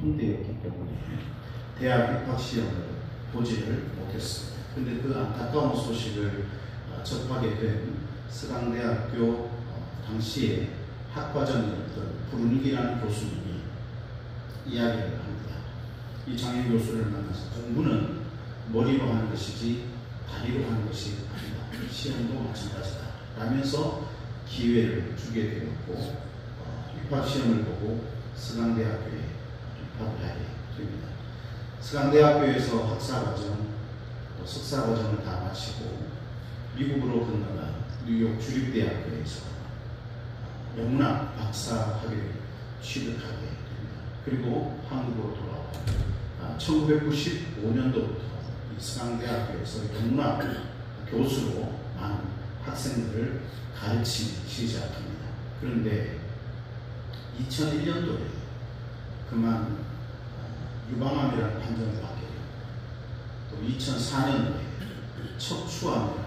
혼되었기 때문에 대학 입학시험을 보지를 못했습니다. 그런데 그 안타까운 소식을 접하게 된 서강대학교 당시에 학과장이었던 부르닉이라는 교수님이 이야기를 합니다. 이 장현 교수를 만나서 공부는 머리로 하는 것이지 다리로 하는 것이 아니다. 시험도 마찬가지다. 라면서 기회를 주게 되었고 입학시험을 보고 서강대학교에 입학을 하게 됩니다. 서강대학교에서 학사과정, 또 석사과정을 다 마치고 미국으로 건너가 뉴욕 주립대학교에서 영문학 박사학위를 취득하게 됩니다. 그리고 한국으로 돌아와 1995년도부터 이 서강대학교에서 영문학 교수로 많은 학생들을 가르치기 시작합니다. 그런데 2001년도에 그만 유방암이라는 판정을 받게 되고 또 2004년도에 척추암이라는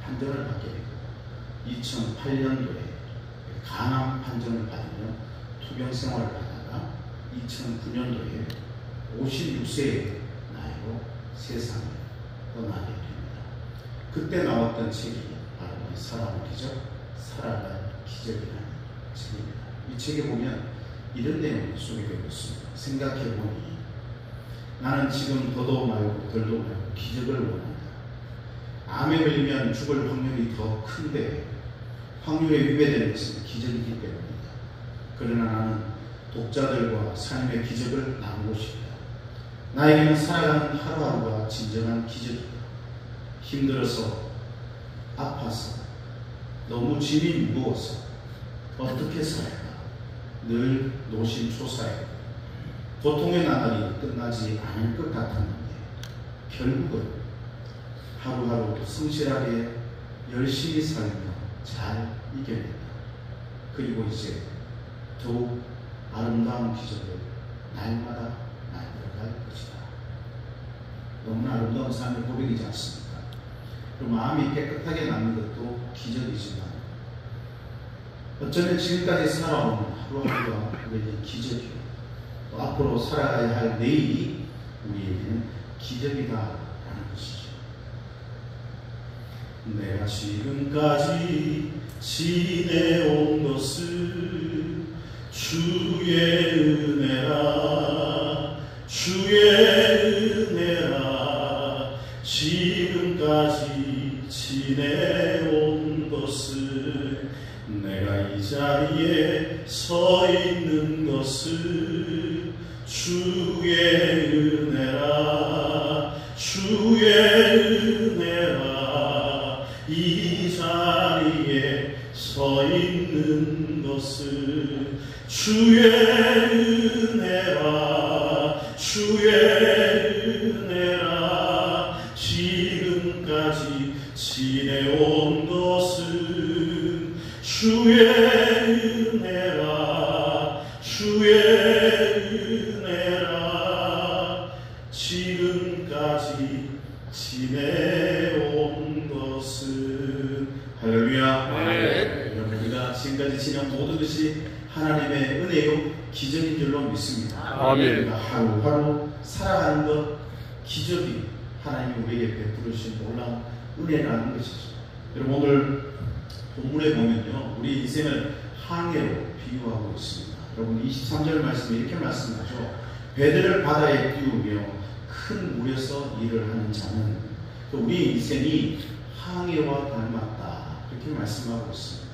판정을 받게 되고 2008년도에 간암 판정을 받으며 투병 생활을 하다가 2009년도에 56세의 나이로 세상을 떠나게 됩니다. 그때 나왔던 책이 바로 살아온 기적, 살아갈 기적이라는 책입니다. 이 책에 보면 이런 내용이 소개되고 있습니다. 생각해보니 나는 지금 더도 말고 덜도 말고 기적을 원한다. 암에 걸리면 죽을 확률이 더 큰데 확률에 위배되는 것은 기적이기 때문이다. 그러나 나는 독자들과 삶의 기적을 나누고 싶다. 나에게는 살아가는 하루하루가 진정한 기적이다. 힘들어서, 아파서, 너무 짐이 무거워서 어떻게 살까? 늘 노심초사해. 고통의 나날이 끝나지 않을 것 같았는데 결국은 하루하루 성실하게 열심히 살며 잘 이겨낸다. 그리고 이제 더욱 아름다운 기적을 날마다 만들어갈 것이다. 너무나 아름다운 삶의 고백이지 않습니까? 그럼 마음이 깨끗하게 남는 것도 기적이지만 어쩌면 지금까지 살아온 하루하루가 우리에게 기적이고 또 앞으로 살아가야 할 내일이 우리에게는 기적이다라는 것이죠. 내가 지금까지 지내온 것은 주의 은혜라, 주의 은혜라. 지금까지 지내온 것은 내가 이 자리에 서 있는 것은 주의 은혜라, 주의 은혜라. 이 자리에 서 있는 것은 주의 은혜라, 주의 은혜라. 지금까지 지내온 것은 주의 은혜라, 주의 은혜라. 지금까지 지내온 것은 할렐루야. 여러분, 우리가 지금까지 지낸 모든 것이 하나님의 은혜요 기적인 줄로 믿습니다. 아멘. 하루하루 살아가는 것 기적이 하나님이 우리에게 베풀으신 놀라운 은혜라는 것이죠. 여러분, 오늘 본문에 보면요, 우리 인생을 항해로 비유하고 있습니다. 여러분, 23절 말씀에 이렇게 말씀하죠. 배들을 바다에 띄우며 큰 물에서 일을 하는 자는 우리 인생이 항해와 닮았다, 그렇게 말씀하고 있습니다.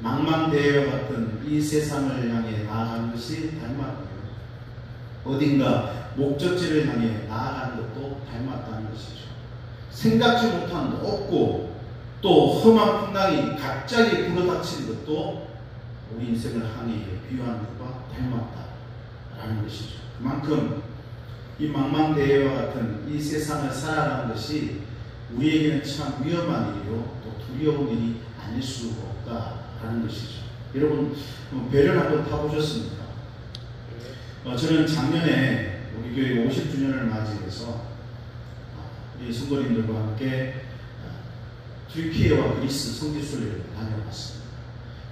망망대해와 같은 이 세상을 향해 나아가는 것이 닮았고요, 어딘가 목적지를 향해 나아가는 것도 닮았다는 것이죠. 생각지 못한 높고 또 험한 풍랑이 갑자기 불어닥치는 것도 우리 인생을 항해에 비유하는 것과 닮았다라는 것이죠. 그만큼 이 망망대해와 같은 이 세상을 살아가는 것이 우리에게는 참 위험한 일이요 또 두려운 일이 아닐 수 없다라는 것이죠. 여러분, 배를 한번 타보셨습니까? 저는 작년에 우리 교회 50주년을 맞이해서 우리 성도님들과 함께 튀르키예와 그리스 성지순례를 다녀왔습니다.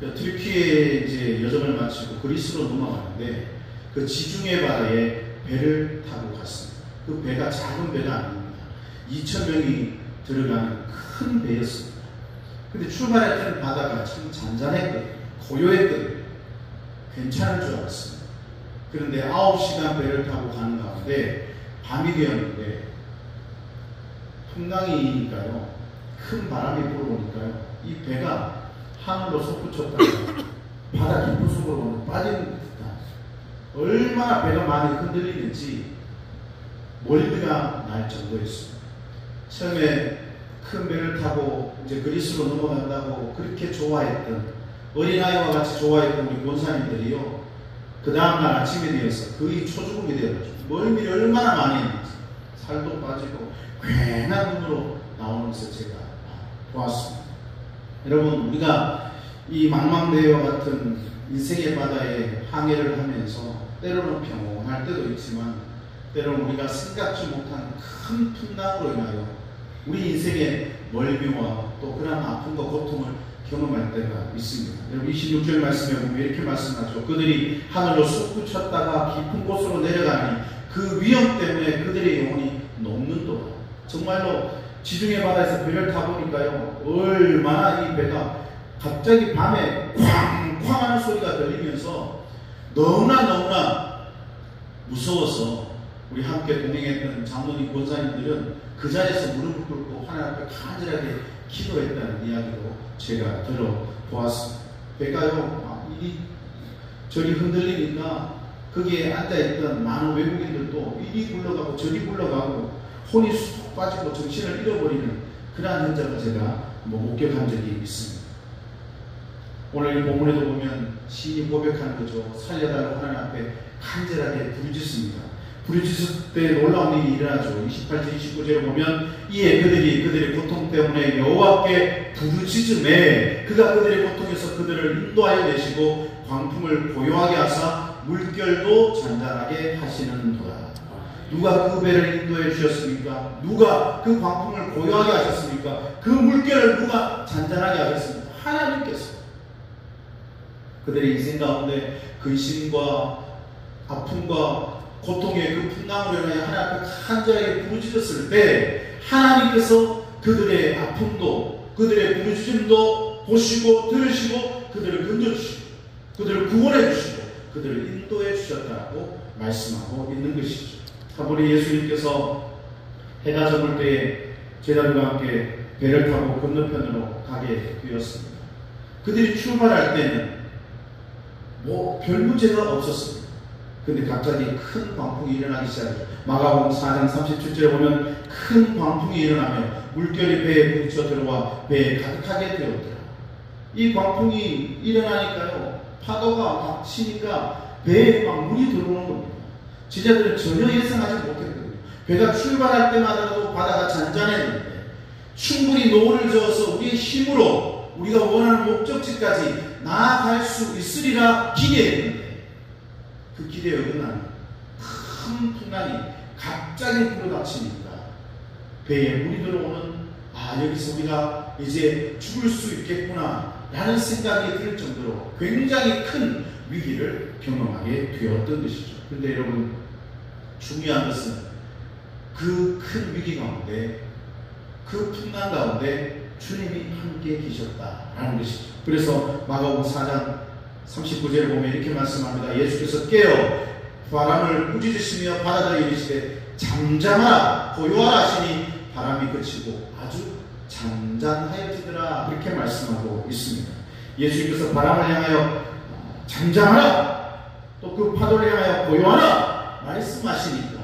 튀르키예 이제 여정을 마치고 그리스로 넘어가는데 그 지중해 바다에 배를 타고 갔습니다. 그 배가 작은 배가 아닙니다. 2,000명이 들어가는 큰 배였습니다. 근데 출발할 때는 바다가 참 잔잔했거든요. 고요했거든요. 괜찮을 줄 알았습니다. 그런데 9시간 배를 타고 가는 가운데 밤이 되었는데 풍랑이니까요, 큰 바람이 불어오니까요, 이 배가 하늘로 솟구쳤다가 바다 깊은 속으로 빠지는 듯한, 얼마나 배가 많이 흔들리는지 멀미가 날 정도였습니다. 처음에 큰 배를 타고 이제 그리스로 넘어간다고 그렇게 좋아했던, 어린아이와 같이 좋아했던 우리 권사님들이요, 그 다음날 아침에 되어서 거의 초죽음이 되어가지고 멀미를 얼마나 많이 했는지 살도 빠지고 괜한 눈으로 나오는 것을 제가 보았습니다. 여러분, 우리가 이 망망대해와 같은 인생의 바다에 항해를 하면서 때로는 평온할 때도 있지만 때로는 우리가 생각지 못한 큰 풍랑으로 인하여 우리 인생의 멀미와 또 그런 아픔과 고통을 경험할 때가 있습니다. 여러분, 26절 말씀에 보면 이렇게 말씀하죠. 그들이 하늘로 솟구쳤다가 깊은 곳으로 내려가니 그 위험 때문에 그들의 영혼이 녹는도다. 정말로 지중해 바다에서 배를 타보니까요, 얼마나 이 배가 갑자기 밤에 쾅쾅 하는 소리가 들리면서 너무나 무서워서 우리 함께 동행했던 장로님 권사님들은 그 자리에서 무릎을 꿇고 하나님 앞에 간절하게 기도했다는 이야기도 제가 들어보았습니다. 배가요, 이리 저리 흔들리니까 거기에 앉아있던 많은 외국인들도 이리 굴러가고 저리 굴러가고 혼이 쑥 빠지고 정신을 잃어버리는 그러한 현장을 제가 목격한 적이 있습니다. 오늘 이 본문에도 보면 시인이 고백하는 거죠. 살려달라고 하나님 앞에 간절하게 부르짖습니다. 부르짖을 때 놀라운 일이 일어나죠. 28절 29절에 보면 이에 그들이 그들의 고통 때문에 여호와께 부르짖음에 그가 그들의 고통에서 그들을 인도하여 내시고 광풍을 고요하게 하사 물결도 잔잔하게 하시는도다. 누가 그 배를 인도해 주셨습니까? 누가 그 광풍을 고요하게 하셨습니까? 그 물결을 누가 잔잔하게 하셨습니까? 하나님께서. 그들의 인생 가운데 근심과 아픔과 고통의 그 풍랑으로 인하여 하나님 앞에 간절하게 부르짖었을 때 하나님께서 그들의 아픔도 그들의 부르짖음도 보시고 들으시고 그들을 건져주시고 그들을 구원해 주시고 그들을 인도해 주셨다고 말씀하고 있는 것이죠. 사부리 예수님께서 해가 저물 때에 제자들과 함께 배를 타고 건너편으로 가게 되었습니다. 그들이 출발할 때는 별 문제가 없었습니다. 근데 갑자기 큰 광풍이 일어나기 시작해요. 마가복음 4장 37절에 보면 큰 광풍이 일어나며 물결이 배에 부딪혀 들어와 배에 가득하게 되었더라. 이 광풍이 일어나니까요, 파도가 막 치니까 배에 막 물이 들어오는 겁니다. 제자들은 전혀 예상하지 못했거든요. 배가 출발할 때마다도 바다가 잔잔했는데 충분히 노를 저어서 우리의 힘으로 우리가 원하는 목적지까지 나아갈 수 있으리라 기대했는데 그 기대에 어긋나는 큰 풍랑이 갑자기 불어닥치니까 배에 물이 들어오는, 여기서 우리가 이제 죽을 수 있겠구나 라는 생각이 들 정도로 굉장히 큰 위기를 경험하게 되었던 것이죠. 그런데 여러분, 중요한 것은 그 큰 위기 가운데, 그 풍랑 가운데 주님이 함께 계셨다라는 것이죠. 그래서 마가복음 4장 39절에 보면 이렇게 말씀합니다. 예수께서 깨어 바람을 꾸짖으시며 바다를 이르시되 잠잠하라 고요하라 하시니 바람이 그치고 아주 잔잔하여지더라, 그렇게 말씀하고 있습니다. 예수님께서 바람을 향하여 잠잠하라, 또 그 파도를 향하여 고요하라 말씀하시니까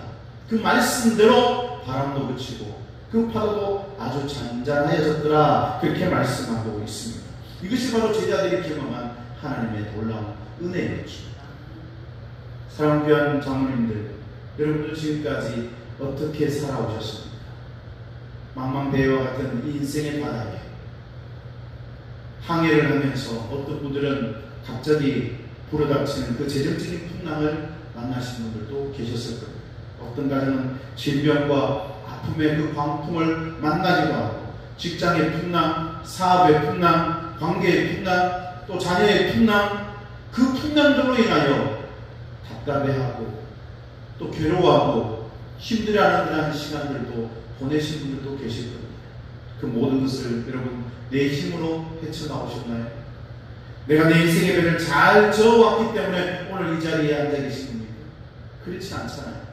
그 말씀대로 바람도 그치고 그 파도도 아주 잔잔해졌더라, 그렇게 말씀하고 있습니다. 이것이 바로 제자들이 경험한 하나님의 놀라운 은혜였죠. 사랑 귀한 장로님들, 여러분들 지금까지 어떻게 살아오셨습니까? 망망대해와 같은 이 인생의 바다에 항해를 하면서 어떤 분들은 갑자기 불어닥치는 그 재정적인 풍랑을 만나신 분들도 계셨을 겁니다. 어떤 가정은 질병과 아픔의 그 광풍을 만나기도 하고, 직장의 풍랑, 사업의 풍랑, 관계의 풍랑, 또 자녀의 풍랑, 그 풍랑들로 인하여 답답해하고 또 괴로워하고 힘들어하는 그런 시간들도 보내신 분들도 계실 겁니다. 그 모든 것을 여러분 내 힘으로 헤쳐나오셨나요? 내가 내 인생의 배를 잘 저어왔기 때문에 오늘 이 자리에 앉아 계신 겁니까? 그렇지 않잖아요.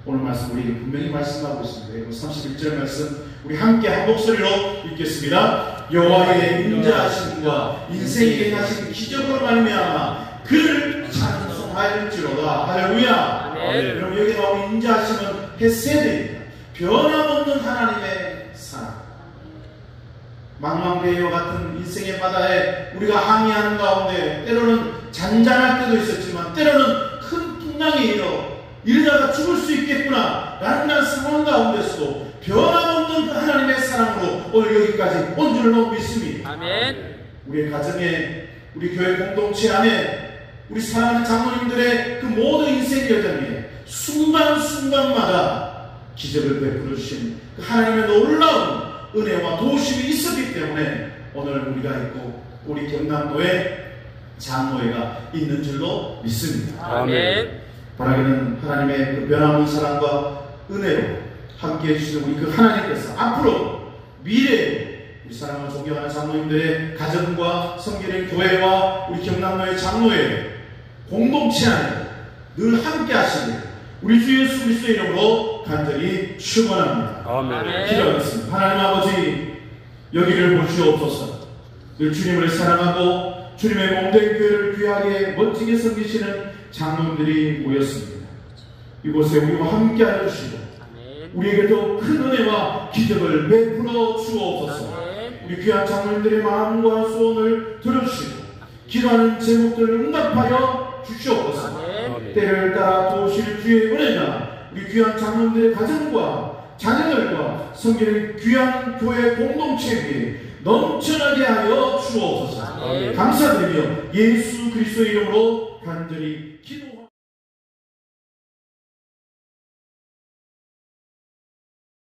오늘 말씀 우리에게 분명히 말씀하고 있습니다. 31절 말씀 우리 함께 한 목소리로 읽겠습니다. 여호와의 인자하심과 인생에 행하신 기적으로 말미암아 그를 찬송하였지로다. 할렐루야. 여러분 여기 나오는 인자하심은 헤세드입니다. 변함없는 하나님의 사랑. 망망대해와 같은 인생의 바다에 우리가 항해하는 가운데 때로는 잔잔할 때도 있었지만 때로는 큰 풍랑이 이러다가 죽을 수 있겠구나 라는 상황 가운데서도 변함없는 그 하나님의 사랑으로 오늘 여기까지 온 줄로 믿습니다. 아멘. 우리의 가정에, 우리 교회 공동체 안에, 우리 사랑하는 장로님들의 그 모든 인생 여정에 순간순간마다 기적을 베풀어 주신 그 하나님의 놀라운 은혜와 도우심이 있었기 때문에 오늘 우리가 있고 우리 경남도에 장로회가 있는 줄로 믿습니다. 아멘. 바라기는 하나님의 그 변함없는 사랑과 은혜로 함께해 주시는 우리 그 하나님께서 앞으로 미래에 우리 사랑하는 존경하는 장로님들의 가정과 섬기는 교회와 우리 경남도의 장로회 공동체 안에 늘 함께 하시길 우리 주 예수 그리스도의 이름으로 간절히 축원합니다. 아멘. 기도하겠습니다. 하나님 아버지 여기를 보시옵소서. 늘 주님을 사랑하고 주님의 몸된 교회를 귀하게 멋지게 섬기시는 장로님들이 모였습니다. 이곳에 우리와 함께 하여 주시고 우리에게 더 큰 은혜와 기적을 베풀어 주옵소서. 우리 귀한 장로님들의 마음과 소원을 들어주시고 기도하는 제목들을 응답하여 주시옵소서. 때를 따라 도우실 주의 은혜가 우리 귀한 장로님들의 가정과 자녀들과 섬기는 귀한 교회 공동체에 넘쳐나게 하여 주옵소서. 감사드리며 예수 그리스도의 이름으로 간절히 기도합니다.